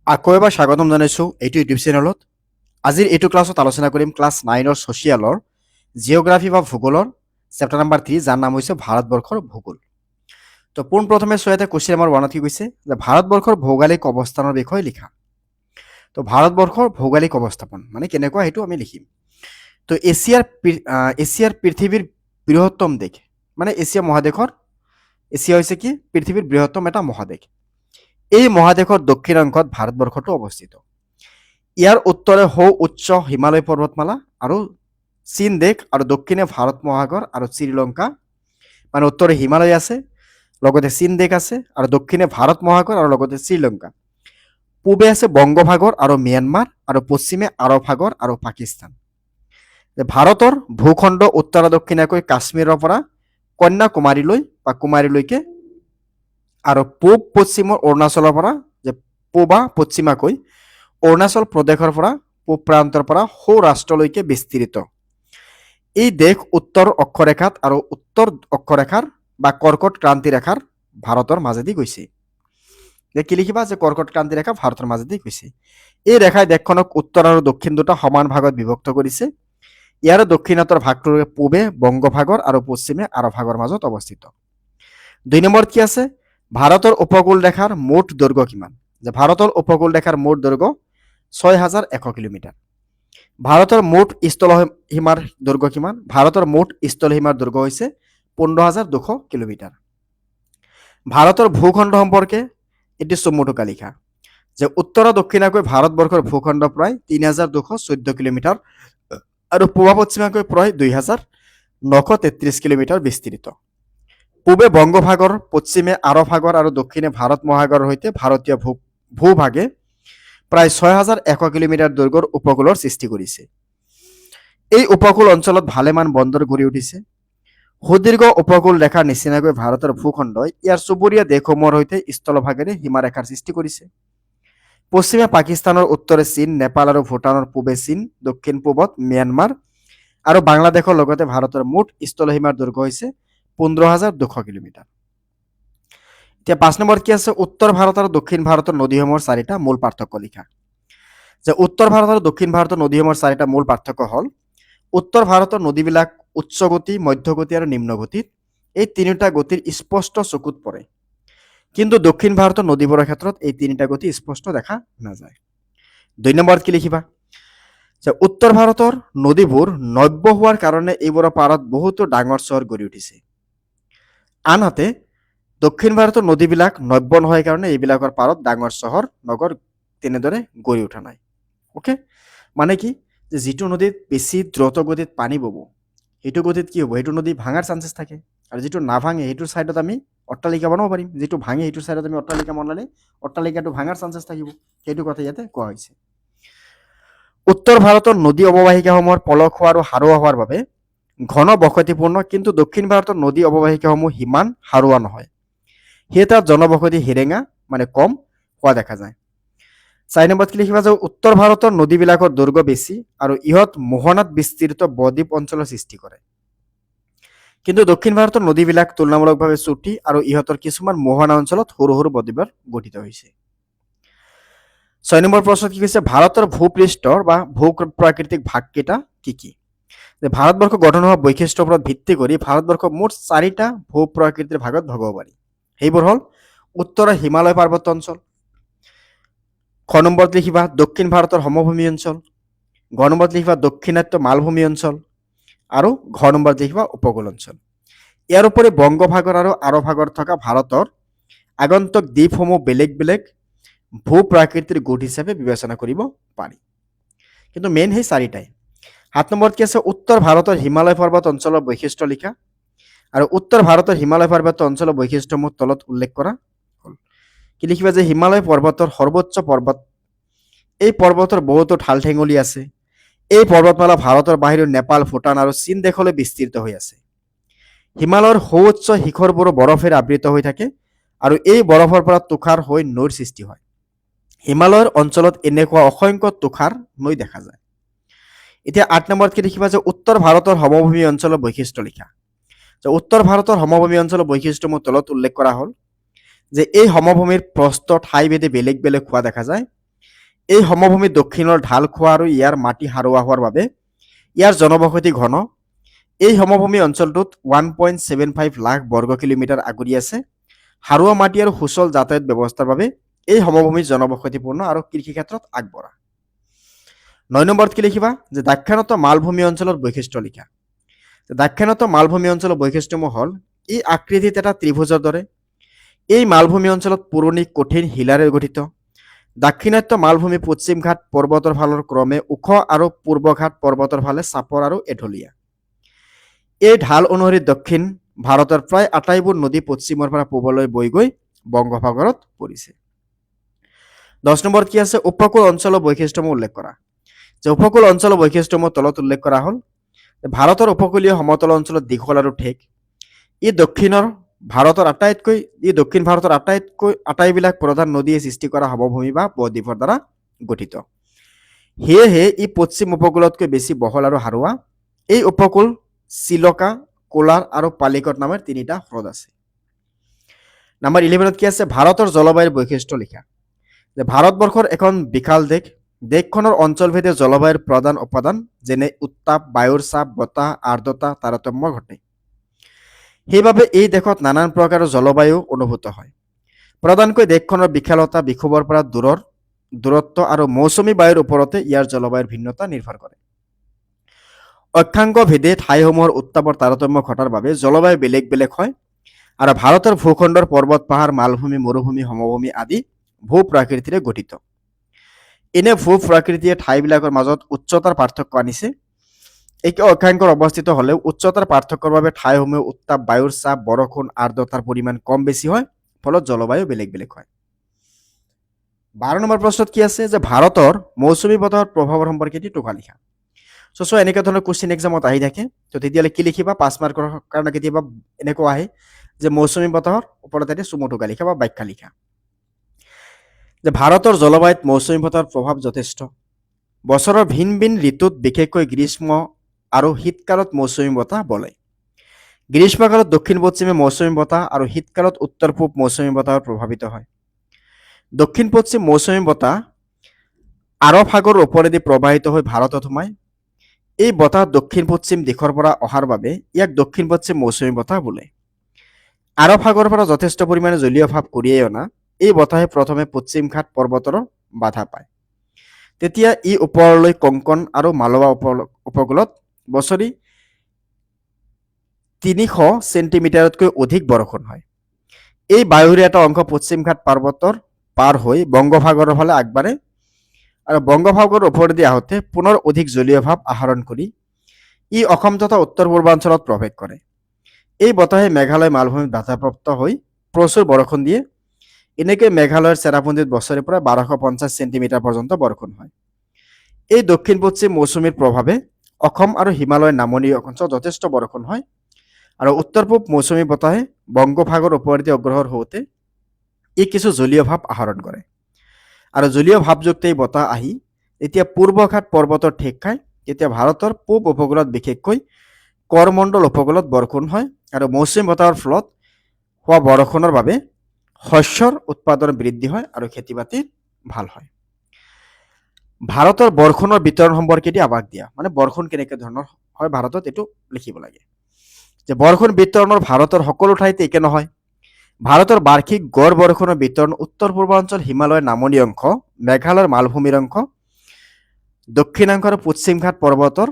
আকৌ এবাৰ স্বাগতম জনাইছোঁ এইটো ইউটিউব চেনেলত। আজিৰ এইটো ক্লাছত আলোচনা কৰিম ক্লাছ 9 ছ'চিয়েলৰ জিঅ'গ্ৰাফী বা ভূগোলৰ চেপ্টাৰ নাম্বাৰ 3, যাৰ নাম হৈছে ভাৰতবৰ্ষৰ ভূগোল। তো পোনপ্ৰথমে ইয়াতে কুৱেশ্যন নম্বৰ 1 কি কৈছে যে ভাৰতবৰ্ষৰ ভৌগোলিক অৱস্থানৰ বিষয়ে লিখা। তো ভাৰতবৰ্ষৰ ভৌগোলিক অৱস্থাপন মানে কেনেকুৱা সেইটো আমি লিখিম। তো এছিয়াৰ পৃথিৱীৰ বৃহত্তম দেশ মানে এছিয়া হৈছে কি পৃথিৱীৰ বৃহত্তম এটা মহাদেশ। এই মহাদেশৰ দক্ষিণ অংশত ভাৰতবৰ্ষটো অৱস্থিত। ইয়াৰ উত্তৰে উচ্চ হিমালয় পৰ্বতমালা আৰু চীন দেশ আৰু দক্ষিণে ভাৰত মহাসাগৰ আৰু শ্ৰীলংকা, মানে উত্তৰে হিমালয় আছে, লগতে চীন দেশ আছে আৰু দক্ষিণে ভাৰত মহাসাগৰ আৰু লগতে শ্ৰীলংকা। পূবে আছে বংগোপসাগৰ আৰু ম্যানমাৰ আৰু পশ্চিমে আৰৱ সাগৰ আৰু পাকিস্তান। ভাৰতৰ ভূখণ্ড উত্তৰ দক্ষিণাকৈ কাশ্মীৰৰ পৰা কুমাৰীলৈকে আৰু পূব পশ্চিমৰ অৰুণাচলৰ পৰা পূবা পশ্চিমাকৈ অৰুণাচল প্ৰদেশৰ পৰা পূব প্ৰান্তৰ পৰা সৌৰাষ্ট্ৰলৈকে বিস্তৃত। এই দেশ উত্তৰ অক্ষৰেখাত আৰু উত্তৰ অক্ষৰেখাৰ বা কৰ্কট ক্ৰান্তি ৰেখাৰ ভাৰতৰ মাজেদি গৈছে। কি লিখিবা যে কৰ্কট ক্ৰান্তি ৰেখা ভাৰতৰ মাজেদি গৈছে। এই ৰেখাই দেশখনক উত্তৰ আৰু দক্ষিণ দুটা সমান ভাগত বিভক্ত কৰিছে। ইয়াৰ দক্ষিণাতৰ ভাগটো পূবে বংগোপসাগৰ আৰু পশ্চিমে আৰৱ সাগৰৰ মাজত অৱস্থিত। 2 নম্বৰত কি আছে, ভাৰতৰ উপকূল ৰেখাৰ মুঠ দৈৰ্ঘ্য কিমান? যে ভাৰতৰ উপকূল ৰেখাৰ মুঠ দৈৰ্ঘ্য 6100 কিলোমিটাৰ। ভাৰতৰ মুঠ স্থলসীমাৰ দৈৰ্ঘ্য কিমান? ভাৰতৰ মুঠ স্থলসীমাৰ দৈৰ্ঘ্য হৈছে 15200 কিলোমিটাৰ। ভাৰতৰ ভূখণ্ড সম্পৰ্কে এটি চমুটোকা লিখা যে উত্তৰ দক্ষিণাকৈ ভাৰতবৰ্ষৰ ভূখণ্ড প্ৰায় 3214 কিলোমিটাৰ আৰু পূব পশ্চিমাকৈ প্ৰায় 2933 কিলোমিটাৰ বিস্তৃত। পূবে বংগোপসাগৰ, পশ্চিমে আৰৱ সাগৰ আৰু দক্ষিণে ভাৰত মহাসাগৰৰ সৈতে ভাৰতীয় ভূভাগে প্ৰায় 6100 কিলোমিটাৰ দৈৰ্ঘ্যৰ উপকূলৰ সৃষ্টি কৰিছে। এই উপকূল অঞ্চলত ভালেমান বন্দৰ গঢ়ি উঠিছে। সুদীৰ্ঘ উপকূল ৰেখাৰ নিচিনাকৈ ভাৰতৰ ভূখণ্ডই ইয়াৰ চুবুৰীয়া দেশসমূহৰ সৈতে স্থলভাগেৰে সীমাৰেখাৰ সৃষ্টি কৰিছে। পশ্চিমে পাকিস্তানৰ, উত্তৰে চীন, নেপাল আৰু ভূটানৰ, পূবে চীন, দক্ষিণ পূবত ম্যানমাৰ আৰু বাংলাদেশৰ লগতে ভাৰতৰ মুঠ স্থলসীমাৰ দৈৰ্ঘ্য হৈছে 15200 কিলোমিটাৰ। এতিয়া 5 নম্বৰত কি আছে, উত্তৰ ভাৰত আৰু দক্ষিণ ভাৰতৰ নদীসমূহৰ 4টা মূল পাৰ্থক্য লিখা। যে উত্তৰ ভাৰত আৰু দক্ষিণ ভাৰতৰ নদীসমূহৰ 4টা মূল পাৰ্থক্য হ'ল, উত্তৰ ভাৰতৰ নদীবিলাক উচ্চ গতি, মধ্যগতি আৰু নিম্ন গতিত। এই তিনিটা গতিৰ স্পষ্ট চকুত পৰে, কিন্তু দক্ষিণ ভাৰতৰ নদীবোৰৰ ক্ষেত্ৰত এই তিনিটা গতি স্পষ্ট দেখা নাযায়। 2 নম্বৰত কি লিখিবা যে উত্তৰ ভাৰতৰ নদীবোৰ নব্য হোৱাৰ কাৰণে এইবোৰৰ পাৰত বহুতো ডাঙৰ চহৰ গঢ়ি উঠিছে। আনহাতে দক্ষিণ ভাৰতৰ নদীবিলাক নব্য নহয় কাৰণে এইবিলাকৰ পাৰত ডাঙৰ চহৰ নগৰ তেনেদৰে গঢ়ি উঠা নাই। ওকে, মানে কি যে যিটো নদীত বেছি দ্ৰুত গতিত পানী বব সেইটো গতিত কি হ'ব, সেইটো নদী ভাঙাৰ চান্সেছ থাকে, আৰু যিটো নাভাঙে সেইটোৰ ছাইডত আমি অট্টালিকা বনাব পাৰিম। যিটো ভাঙে সেইটোৰ ছাইডত আমি অট্টালিকা বনালে অট্টালিকাটো ভাঙাৰ চান্সেছ থাকিব। সেইটো কথা ইয়াতে কোৱা হৈছে। উত্তৰ ভাৰতৰ নদী অৱবাহিকাসমূহৰ পলসুৱা আৰু সাৰুৱা হোৱাৰ বাবে ঘন বসতিপূৰ্ণ, কিন্তু দক্ষিণ ভাৰতৰ নদী অৱবাহিকাসমূহ সিমান সাৰুৱা নহয়। সেয়ে তাত জনবসতি হিৰেঙা মানে কম হোৱা দেখা যায়। 4 নম্বৰত কি লিখিবা যে উত্তৰ ভাৰতৰ নদীবিলাকৰ দৈৰ্ঘ্য বেছি আৰু ইহঁত মোহনাত বিস্তৃত বদ্বীপ অঞ্চলৰ সৃষ্টি কৰে, কিন্তু দক্ষিণ ভাৰতৰ নদীবিলাক তুলনামূলকভাৱে চুটি আৰু ইহঁতৰ কিছুমান মোহনা অঞ্চলত সৰু সৰু বদ্বীপৰ গঠিত হৈছে। 6 নম্বৰ প্ৰশ্নত কি কৈছে, ভাৰতৰ ভূপৃষ্ঠৰ বা ভূ প্ৰাকৃতিক ভাগকেইটা কি কি? যে ভাৰতবৰ্ষ গঠন হোৱা বৈশিষ্ট্যৰ ওপৰত ভিত্তি কৰি ভাৰতবৰ্ষ মুঠ 4টা ভূ প্ৰাকৃতিক ভাগত ভগাব পাৰি। সেইবোৰ হ'ল উত্তৰৰ হিমালয় পাৰ্বত্য অঞ্চল, খ নম্বৰত লিখিবা দক্ষিণ ভাৰতৰ সমভূমি অঞ্চল, গ নম্বৰত লিখিবা দক্ষিণাত্য মালভূমি অঞ্চল আৰু ঘ নম্বৰত লিখিবা উপকূল অঞ্চল। ইয়াৰ উপৰি বংগোপসাগৰ আৰু আৰৱ সাগৰ থকা ভাৰতৰ আগন্তুক দ্বীপসমূহ বেলেগ বেলেগ ভূ প্ৰাকৃতিৰ গোট হিচাপে বিবেচনা কৰিব পাৰি, কিন্তু মেইন সেই 4টাই। 7 নম্বৰত কি আছে, উত্তৰ ভাৰতৰ হিমালয় পৰ্বত অঞ্চলৰ বৈশিষ্ট্য লিখা, আৰু উত্তৰ ভাৰতৰ হিমালয় পৰ্বত অঞ্চলৰ বৈশিষ্ট্যসমূহ তলত উল্লেখ কৰা হ'ল। কি লিখিবা যে হিমালয় পৰ্বতৰ সৰ্বোচ্চ পৰ্বত, এই পৰ্বতৰ বহুতো ঢাল ঠেঙুলি আছে। এই পৰ্বতমালা ভাৰতৰ বাহিৰেও নেপাল, ভূটান আৰু চীন দেশলৈ বিস্তৃত হৈ আছে। হিমালয়ৰ সুউচ্চ শিখৰবোৰো বৰফেৰে আবৃত হৈ থাকে আৰু এই বৰফৰ পৰা তুষাৰ হৈ নৈৰ সৃষ্টি হয়। হিমালয়ৰ অঞ্চলত এনেকুৱা অসংখ্য তুষাৰ নৈ দেখা যায়। এতিয়া 8 নম্বৰত কি লিখিবা যে উত্তৰ ভাৰতৰ সমভূমি অঞ্চলৰ বৈশিষ্ট্য লিখা। যে উত্তৰ ভাৰতৰ সমভূমি অঞ্চলৰ বৈশিষ্ট্যসমূহ তলত উল্লেখ কৰা হ'ল যে এই সমভূমিৰ প্ৰস্থ ঠাই ভেদে বেলেগ বেলেগ হোৱা দেখা যায়। এই সমভূমিৰ দক্ষিণৰ ঢাল খোৱা আৰু ইয়াৰ মাটি সাৰুৱা হোৱাৰ বাবে ইয়াৰ জনবসতি ঘন। এই সমভূমি অঞ্চলটোত 1.75 লাখ বৰ্গ কিলোমিটাৰ আগুৰি আছে। সাৰুৱা মাটি আৰু সুচল যাতায়াত ব্যৱস্থাৰ বাবে এই সমভূমি জনবসতিপূৰ্ণ আৰু কৃষি ক্ষেত্ৰত আগবঢ়া। 9 নম্বৰত কি লিখিবা যে দাক্ষিণাত্য মালভূমি অঞ্চলৰ বৈশিষ্ট্য লিখা। দাক্ষিণাত্য মালভূমি অঞ্চলৰ বৈশিষ্ট্যসমূহ হ'ল ই আকৃতিত এটা ত্ৰিভুজৰ দৰে। এই মালভূমি অঞ্চলত পুৰণি কঠিন শিলাৰে গঠিত। দাক্ষিণাত্য মালভূমি পশ্চিম ঘাট পৰ্বতৰ ফালৰ ক্ৰমে ওখ আৰু পূৰ্ব ঘাট পৰ্বতৰ ফালে চাপৰ আৰু এঢলীয়া। এই ঢাল অনুসৰি দক্ষিণ ভাৰতৰ প্ৰায় আটাইবোৰ নদী পশ্চিমৰ পৰা পূবলৈ বৈ গৈ বংগোপসাগৰত পৰিছে। 10 নম্বৰত কি আছে উপকূল অঞ্চলৰ বৈশিষ্ট্যসমূহ উল্লেখ কৰা। যে উপকূল অঞ্চলৰ বৈশিষ্ট্যসমূহ তলত উল্লেখ কৰা হ'ল। ভাৰতৰ উপকূলীয় সমতল অঞ্চলত দীঘল আৰু ঠেক। ই দক্ষিণ ভাৰতৰ আটাইবিলাক প্ৰধান নদীয়ে সৃষ্টি কৰা সমভূমি বা বদ্বীপৰ দ্বাৰা গঠিত। সেয়েহে ই পশ্চিম উপকূলতকৈ বেছি বহল আৰু সাৰুৱা। এই উপকূল চিলকা, কোলাৰ আৰু পালিকট নামৰ তিনিটা হ্ৰদ আছে। নম্বৰ 11ত কি আছে ভাৰতৰ জলবায়ুৰ বৈশিষ্ট্য লিখা। যে ভাৰতবৰ্ষৰ এখন বিশাল দেশ। দেশখনৰ অঞ্চলভেদে জলবায়ুৰ প্ৰধান উপাদান যেনে উত্তাপ, বায়ুৰ চাপ, বতাহ, আৰ্দ্ৰতা তাৰতম্য ঘটে। সেইবাবে এই দেশত নানান প্ৰকাৰৰ জলবায়ু অনুভূত হয়। প্ৰধানকৈ দেশখনৰ বিশালতা, বিষুৱৰ পৰা দূৰত্ব আৰু মৌচুমী বায়ুৰ ওপৰতে ইয়াৰ জলবায়ুৰ ভিন্নতা নিৰ্ভৰ কৰে। অক্ষাংশ ভেদে ঠাইসমূহৰ উত্তাপৰ তাৰতম্য ঘটাৰ বাবে জলবায়ু বেলেগ বেলেগ হয় আৰু ভাৰতৰ ভূখণ্ডৰ পৰ্বত, পাহাৰ, মালভূমি, মৰুভূমি, সমভূমি আদি ভূ প্ৰাকৃতিৰে গঠিত। এনে ভূ প্ৰাকৃতিয়ে ঠাইবিলাকৰ মাজত উচ্চতাৰ পাৰ্থক্য আনিছে। একে অক্ষাংশৰ অৱস্থিত হ'লেও উচ্চতাৰ পাৰ্থক্যৰ বাবে ঠাইসমূহে উত্তাপ, বায়ুৰ চাপ, বৰষুণ, আৰ্দ্ৰতাৰ পৰিমাণ কম বেছি হয়, ফলত জলবায়ু বেলেগ বেলেগ হয়। 12 নম্বৰ প্ৰশ্নত কি আছে যে ভাৰতৰ মৌচুমী বতাহৰ প্ৰভাৱৰ সম্পৰ্কে টোকা লিখা। চোৱা এনেকুৱা ধৰণৰ কুৱেশ্যন এক্সামত আহি থাকে। তো তেতিয়াহ'লে কি লিখিবা 5 মাৰ্কৰ কাৰণে কেতিয়াবা এনেকুৱা আহে যে মৌচুমী বতাহৰ ওপৰত এটা চুমু টোকা লিখা বা ব্যাখ্যা লিখা। যে ভাৰতৰ জলবায়ুত মৌচুমী বতাহৰ প্ৰভাৱ যথেষ্ট। বছৰৰ ভিন ভিন ঋতুত বিশেষকৈ গ্ৰীষ্ম আৰু শীতকালত মৌচুমী বতাহ বলে। গ্ৰীষ্মকালত দক্ষিণ পশ্চিমে মৌচুমী বতাহ আৰু শীতকালত উত্তৰ পূব মৌচুমী বতাহৰ প্ৰভাৱিত হয়। দক্ষিণ পশ্চিম মৌচুমী বতাহ আৰৱ সাগৰৰ ওপৰেদি প্ৰবাহিত হৈ ভাৰতত সোমায়। এই বতাহ দক্ষিণ পশ্চিম দিশৰ পৰা অহাৰ বাবে ইয়াক দক্ষিণ পশ্চিম মৌচুমী বতাহ বোলে। আৰৱ সাগৰৰ পৰা যথেষ্ট পৰিমাণে জলীয় ভাৱ কঢ়িয়াই অনা এই বতাহে প্ৰথমে পশ্চিম ঘাট পৰ্বতৰ বাধা পায়। তেতিয়া ই ওপৰলৈ কংকণ আৰু মালৱা উপকূলত বছৰি 300 চেণ্টিমিটাৰতকৈ অধিক বৰষুণ হয়। এই বায়ুৰ এটা অংশ পশ্চিম ঘাট পৰ্বতৰ পাৰ হৈ বংগোপসাগৰৰ ফালে আগবাঢ়ে আৰু বংগোপসাগৰৰ ওপৰেদি আহোঁতে পুনৰ অধিক জলীয় ভাৱ আহৰণ কৰি ই অসম তথা উত্তৰ পূৰ্বাঞ্চলত প্ৰৱেশ কৰে। এই বতাহে মেঘালয় মালভূমিত বাধাপ্ৰাপ্ত হৈ প্ৰচুৰ বৰষুণ দিয়ে। এনেকৈ মেঘালয়ৰ চেৰাপুঞ্জীত বছৰে প্ৰায় 1250 চেণ্টিমিটাৰ পৰ্যন্ত বৰষুণ হয়। এই দক্ষিণ পশ্চিম মৌচুমীৰ প্ৰভাৱে অসম আৰু হিমালয়ৰ নামনি অঞ্চলত যথেষ্ট বৰষুণ হয় আৰু উত্তৰ পূব মৌচুমী বতাহে বংগোপসাগৰ ওপৰেদি অগ্ৰসৰ হওঁতে ই কিছু জলীয় ভাৱ আহৰণ কৰে আৰু জলীয় ভাৱযুক্ত এই বতাহ আহি যেতিয়া পূৰ্ব ঘাট পৰ্বতৰ ঠেক খায় তেতিয়া ভাৰতৰ পূব উপকূলত বিশেষকৈ কৰমণ্ডল উপকূলত বৰষুণ হয় আৰু মৌচুমী বতাহৰ ফলত হোৱা বৰষুণৰ বাবে শস্যৰ উৎপাদন বৃদ্ধি হয় আৰু খেতি বাতি ভাল হয়। ভাৰতৰ বৰষুণৰ বিতৰণ সম্পৰ্কে আভাস দিয়া, মানে বৰষুণ কেনেকৈ ধৰণৰ হয় ভাৰতত এইটো লিখিব লাগে। যে বৰষুণ বিতৰণৰ ভাৰতৰ সকলো ঠাইতে একে নহয়। ভাৰতৰ বাৰ্ষিক গড় বৰষুণৰ বিতৰণ উত্তৰ পূৰ্বাঞ্চল, হিমালয়ৰ নামনি অংশ, মেঘালয়ৰ মালভূমিৰ অংশ, দক্ষিণাংশ আৰু পশ্চিম ঘাট পৰ্বতৰ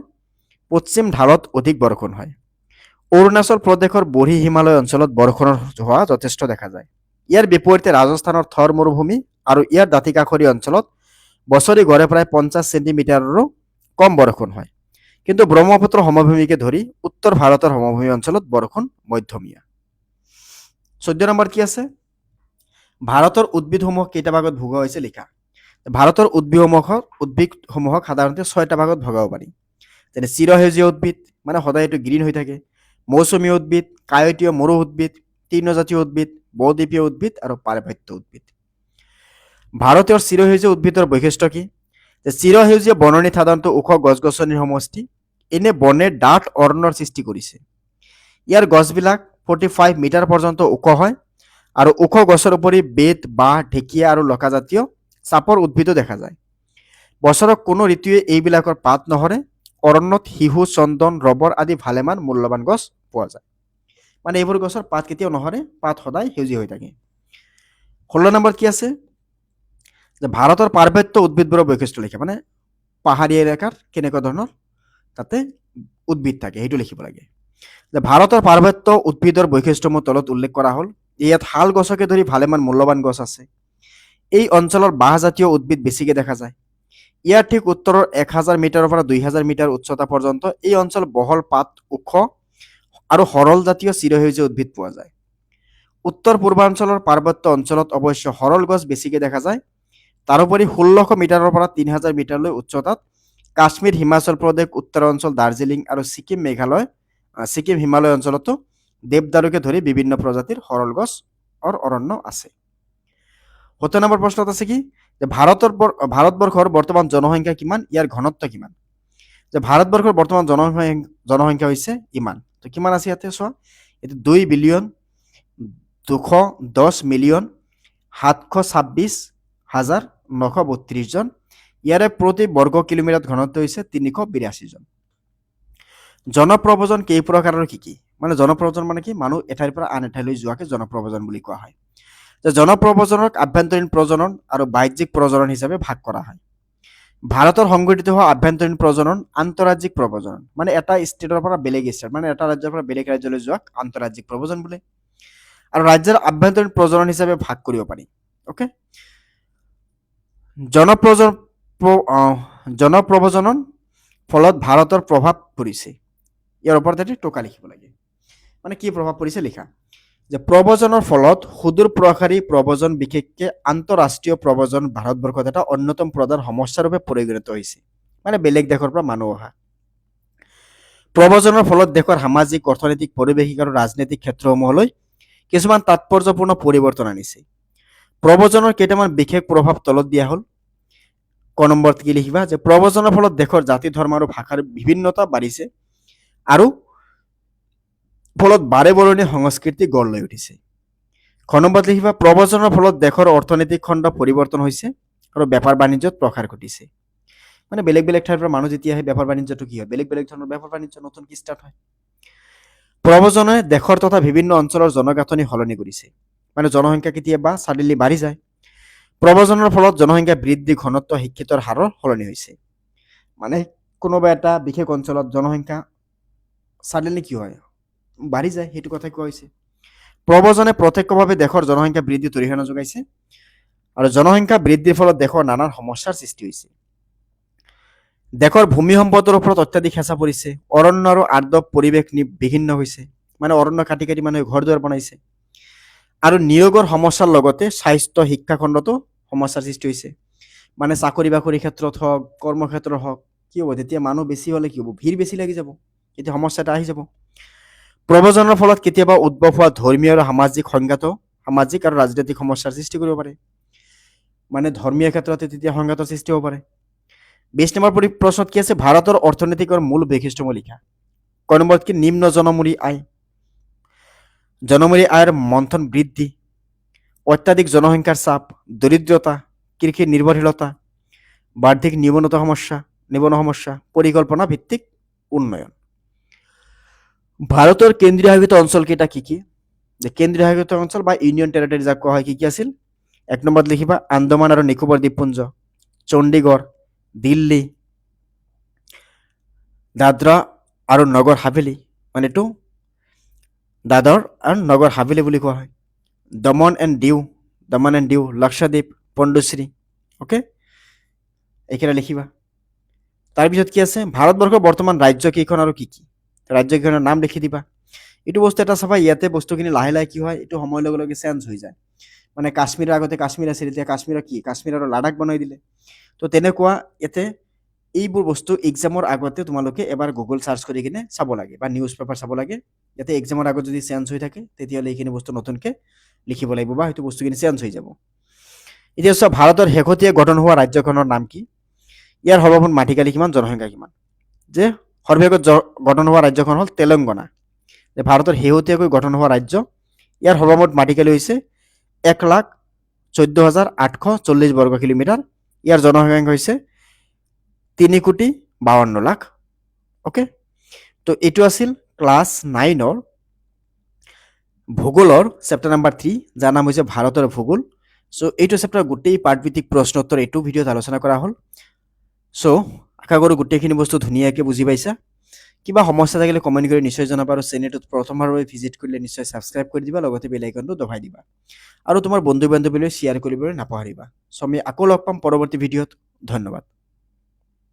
পশ্চিম ঢালত অধিক বৰষুণ হয়। অৰুণাচল প্ৰদেশৰ বঢ়ি হিমালয় অঞ্চলত বৰষুণৰ হোৱা যথেষ্ট দেখা যায়। ইয়াৰ বিপৰীতে ৰাজস্থানৰ থৰ মৰুভূমি আৰু ইয়াৰ দাঁতিকাষৰীয়া অঞ্চলত বছৰি গড়ে প্ৰায় 50 চেণ্টিমিটাৰৰো কম বৰষুণ হয়। কিন্তু ব্ৰহ্মপুত্ৰ সমভূমিকে ধৰি উত্তৰ ভাৰতৰ সমভূমি অঞ্চলত বৰষুণ মধ্যমীয়া। 14 নম্বৰ কি আছে ভাৰতৰ উদ্ভিদসমূহ কেইটা ভাগত ভগোৱা হৈছে লিখা। ভাৰতৰ উদ্ভিদসমূহক সাধাৰণতে 6টা ভাগত ভগাব পাৰি। যেনে চিৰসেউজীয়া উদ্ভিদ, মানে সদায় এইটো গ্ৰীণ হৈ থাকে, মৌচুমী উদ্ভিদ, কাঁইটীয়া মৰু উদ্ভিদ, তৃণজাতীয় উদ্ভিদ, বহুদ্বীপীয় উদ্ভিদ আৰু পাৰ্বত্য উদ্ভিদ। ভাৰতীয় চিৰসেউজীয়া উদ্ভিদৰ বৈশিষ্ট্য কি? যে চিৰসেউজীয়া বননিত সাধাৰণতে ওখ গছ গছনিৰ সমষ্টি। এনে বনে ডাঠ অৰণ্যৰ সৃষ্টি কৰিছে। ইয়াৰ গছবিলাক 45 মিটাৰ পৰ্যন্ত ওখ হয় আৰু ওখ গছৰ উপৰি বেত, বাঁহ, ঢেকীয়া আৰু লতাজাতীয় চাপৰ উদ্ভিদো দেখা যায়। বছৰৰ কোনো ঋতুৱে এইবিলাকৰ পাত নহৰে। অৰণ্যত শিহু, চন্দন, ৰবৰ আদি ভালেমান মূল্যৱান গছ পোৱা যায়। মানে এইবোৰ গছৰ পাত কেতিয়াও নহৰে, পাত সদায় সেউজীয়া হৈ থাকে। 16 নম্বৰত কি আছে যে ভাৰতৰ পাৰ্বত্য উদ্ভিদবোৰৰ বৈশিষ্ট্য লিখে, মানে পাহাৰীয়া এলেকাৰ কেনেকুৱা ধৰণৰ তাতে উদ্ভিদ থাকে সেইটো লিখিব লাগে। যে ভাৰতৰ পাৰ্বত্য উদ্ভিদৰ বৈশিষ্ট্যসমূহ তলত উল্লেখ কৰা হ'ল। ইয়াত শাল গছকে ধৰি ভালেমান মূল্যৱান গছ আছে। এই অঞ্চলৰ বাঁহজাতীয় উদ্ভিদ বেছিকে দেখা যায়। ইয়াৰ ঠিক উত্তৰৰ 1000 মিটাৰৰ পৰা 2000 মিটাৰ উচ্চতা পৰ্যন্ত এই অঞ্চল বহল পাত, ওখ আৰু সৰল জাতীয় চিৰসেউজীয়া উদ্ভিদ পোৱা যায়। উত্তৰ পূৰ্বাঞ্চলৰ পাৰ্বত্য অঞ্চলত অৱশ্যে সৰল গছ বেছিকে দেখা যায়। তাৰোপৰি 1600 মিটাৰৰ পৰা 3000 মিটাৰলৈ উচ্চতাত কাশ্মীৰ, হিমাচল প্ৰদেশ, উত্তৰাঞ্চল, দাৰ্জিলিং আৰু ছিকিম, মেঘালয়, ছিকিম হিমালয় অঞ্চলতো দেৱদাৰুকে ধৰি বিভিন্ন প্ৰজাতিৰ সৰল গছৰ অৰণ্য আছে। 17 নম্বৰ প্ৰশ্নত আছে কি যে ভাৰতবৰ্ষৰ বৰ্তমান জনসংখ্যা কিমান, ইয়াৰ ঘনত্ব কিমান? যে ভাৰতবৰ্ষৰ বৰ্তমান জনসংখ্যা হৈছে ইমান। তো কিমান আছে ইয়াতে চোৱা, এইটো 2,210,726,932 জন। ইয়াৰে প্ৰতি বৰ্গ কিলোমিটাৰ ঘনত্ব হৈছে 382 জন। জনপ্ৰব্ৰজন কেই প্ৰকাৰৰ কি কি? মানে জনপ্ৰব্ৰজন মানে কি, মানুহ এঠাইৰ পৰা আন এঠাইলৈ যোৱাকে জনপ্ৰব্ৰজন বুলি কোৱা হয়। যে জনপ্ৰব্ৰজনক আভ্যন্তৰীণ প্ৰজনন আৰু বাহ্যিক প্ৰজনন হিচাপে ভাগ কৰা হয়। ভাৰতৰ সংঘটিত হোৱা আভ্যন্তৰীণ প্ৰজনন, আন্তঃৰাজ্যিক প্ৰব্ৰজন, মানে এটা ষ্টেটৰ পৰা বেলেগ ষ্টেট, মানে এটা ৰাজ্যৰ পৰা বেলেগ ৰাজ্যলৈ যোৱাক আন্তঃৰাজ্যিক প্ৰব্ৰজন বোলে। আৰু ৰাজ্যৰ আভ্যন্তৰীণ প্ৰজনন হিচাপে ভাগ কৰিব পাৰি। অ'কে, জনপ্ৰব্ৰজনৰ ফলত ভাৰতৰ প্ৰভাৱ পৰিছে। ইয়াৰ ওপৰত এটা টোকা লিখিব লাগে, মানে কি প্ৰভাৱ পৰিছে লিখা। যে প্ৰব্ৰজনৰ ফলত সুদূৰ প্ৰসাৰী প্ৰব্ৰজন, বিশেষকৈ আন্তঃৰাষ্ট্ৰীয় প্ৰব্ৰজন ভাৰতবৰ্ষত এটা অন্যতম প্ৰধান সমস্যাৰ ৰূপে পৰিগণিত হৈছে। মানে বেলেগ দেশৰ পৰা মানুহ অহা। প্ৰব্ৰজনৰ ফলত দেশৰ সামাজিক, অৰ্থনৈতিক, পাৰিৱেশিক আৰু ৰাজনৈতিক ক্ষেত্ৰসমূহলৈ কিছুমান তাৎপৰ্যপূৰ্ণ পৰিৱৰ্তন আনিছে। প্ৰব্ৰজনৰ কেইটামান বিশেষ প্ৰভাৱ তলত দিয়া হ'ল। ক নম্বৰত কি লিখিবা যে প্ৰব্ৰজনৰ ফলত দেশৰ জাতি, ধৰ্ম আৰু ভাষাৰ বিভিন্নতা বাঢ়িছে আৰু ফলত বাৰে বৰণীয়া সংস্কৃতি গঢ় লৈ উঠিছে। খ নম্বৰত লিখিবা প্ৰব্ৰজনৰ ফলত দেশৰ অৰ্থনৈতিক খণ্ড পৰিৱৰ্তন হৈছে আৰু বেপাৰ বাণিজ্যত প্ৰসাৰ ঘটিছে। মানে বেলেগ বেলেগ ঠাইৰ পৰা মানুহ যেতিয়া আহে, বেপাৰ বাণিজ্যটো কি হয়, বেলেগ বেলেগ ধৰণৰ বেপাৰ বাণিজ্য নতুনকৈ ষ্টাৰ্ট হয়। প্ৰব্ৰজনে দেশৰ তথা বিভিন্ন অঞ্চলৰ জনগাঁথনি সলনি কৰিছে। মানে জনসংখ্যা কেতিয়াবা ছাডেনলি বাঢ়ি যায়। প্ৰব্ৰজনৰ ফলত জনসংখ্যা বৃদ্ধি, ঘনত্ব, শিক্ষিতৰ হাৰৰ সলনি হৈছে। মানে কোনোবা এটা বিশেষ অঞ্চলত জনসংখ্যা ছাডেনলি কি হয়, বাঢ়ি যায়, সেইটো কথা কোৱা হৈছে। প্ৰব্ৰজনে প্ৰত্যক্ষভাৱে দেশৰ জনসংখ্যা বৃদ্ধিত অৰিহণা যোগাইছে আৰু জনসংখ্যা বৃদ্ধিৰ ফলত দেশৰ নানান সমস্যাৰ সৃষ্টি হৈছে। দেশৰ ভূমি সম্পদৰ ওপৰত অত্যাধিক হেঁচা পৰিছে। অৰণ্য আৰু আৰ্দ্ৰ পৰিৱেশ বিঘিন্ন হৈছে, মানে অৰণ্য কাটি কাটি মানুহে ঘৰ দুৱাৰ বনাইছে। আৰু নিয়োগৰ সমস্যাৰ লগতে স্বাস্থ্য, শিক্ষা খণ্ডতো সমস্যাৰ সৃষ্টি হৈছে। মানে চাকৰি বাকৰি ক্ষেত্ৰত হওক, কৰ্মক্ষেত্ৰত হওক, কি হ'ব তেতিয়া মানুহ বেছি হ'লে কি হ'ব, ভিৰ বেছি লাগি যাব, এতিয়া সমস্যা এটা আহি যাব। প্ৰব্ৰজনৰ ফলত কেতিয়াবা উদ্ভৱ হোৱা ধৰ্মীয় আৰু সামাজিক আৰু ৰাজনৈতিক সমস্যাৰ সৃষ্টি কৰিব পাৰে। মানে ধৰ্মীয় ক্ষেত্ৰতে তেতিয়া সংঘাতৰ সৃষ্টি হ'ব পাৰে। 20 নম্বৰ প্ৰশ্নত কি আছে, ভাৰতৰ অৰ্থনৈতিকৰ মূল বৈশিষ্ট্যসমূহ লিখা। ক নম্বৰত কি নিম্ন জনমূৰি আয়, জনমূৰি আয়ৰ মন্থন বৃদ্ধি, অত্যাধিক জনসংখ্যাৰ চাপ, দৰিদ্ৰতা, কৃষি নিৰ্ভৰশীলতা, বাৰ্ষিক নিবনুৱা সমস্যা, পৰিকল্পনা ভিত্তিক উন্নয়ন। ভাৰতৰ কেন্দ্ৰীয় শাসিত অঞ্চল কেইটা কি কি? যে কেন্দ্ৰীয় শাসিত অঞ্চল বা ইউনিয়ন টেৰিটৰি যাক কোৱা হয় কি কি আছিল? 1 নম্বৰত লিখিবা আন্দামান আৰু নিকোবৰ দ্বীপপুঞ্জ, চণ্ডীগড়, দিল্লী, দাদৰা আৰু নগৰ হাভেলী, মানে এইটো দাদৰ আৰু নগৰ হাভেলী বুলি কোৱা হয়। দমন এণ্ড ডিউ, লক্ষদ্বীপ, পণ্ডুশ্ৰী। অ'কে, এইকেইটা লিখিবা। তাৰপিছত কি আছে, ভাৰতবৰ্ষৰ বৰ্তমান ৰাজ্য কেইখন আৰু কি কি? ৰাজ্যকেইখনৰ নাম লিখি দিবা। এইটো বস্তু এটা চাবা, ইয়াতে বস্তুখিনি লাহে লাহে কি হয়, এইটো সময়ৰ লগে লগে চেঞ্জ হৈ যায়। মানে কাশ্মীৰৰ আগতে কাশ্মীৰ আছিল, এতিয়া কাশ্মীৰৰ কি, কাশ্মীৰ আৰু লাডাখ বনাই দিলে। তো তেনেকুৱা ইয়াতে এইবোৰ বস্তু এক্সামৰ আগতে তোমালোকে এবাৰ গুগল চাৰ্চ কৰি কিনে চাব লাগে বা নিউজ পেপাৰ চাব লাগে। ইয়াতে এক্সামৰ আগত যদি চেঞ্জ হৈ থাকে তেতিয়াহ'লে এইখিনি বস্তু নতুনকৈ লিখিব লাগিব বা সেইটো বস্তুখিনি চেঞ্জ হৈ যাব। এতিয়া চোৱা, ভাৰতৰ শেহতীয়া গঠন হোৱা ৰাজ্যখনৰ নাম কি? ইয়াৰ সৰ্বমুঠ মাটিকালি কিমান, জনসংখ্যা কিমান? যে সৰ্বশেষত গঠন হোৱা ৰাজ্যখন হ'ল তেলেংগানা। যে ভাৰতৰ শেহতীয়াকৈ গঠন হোৱা ৰাজ্য, ইয়াৰ সৰ্বমুঠ মাটিকালি হৈছে 1,14,840 বৰ্গ কিলোমিটাৰ। ইয়াৰ জনসংখ্যা হৈছে 3,52,00,000 অ'কে তো এইটো আছিল ক্লাছ 9ৰ ভূগোলৰ চেপ্টাৰ নাম্বাৰ 3 যাৰ নাম হৈছে ভাৰতৰ ভূগোল সো এইটো চেপ্টাৰ গোটেই পাঠভিত্তিক প্ৰশ্ন উত্তৰ এইটো ভিডিঅ'ত আলোচনা কৰা হ'ল সো আশা কৰোঁ গোটেইখিনি বস্তু ধুনীয়াকৈ বুজি পাইছা কিবা সমস্যা থাকিলে কমেণ্ট কৰি নিশ্চয় জনাবা আৰু চেনেলটোত প্ৰথমবাৰৰ বাবে ভিজিট কৰিলে নিশ্চয় ছাবস্ক্ৰাইব কৰি দিবা লগতে বেল আইকনটো দবাই দিবা আৰু তোমাৰ বন্ধু বান্ধৱীলৈ শ্বেয়াৰ কৰিবলৈ নাপাহৰিবা সো আমি আকৌ লগ পাম পৰৱৰ্তী ভিডিঅ'ত ধন্যবাদ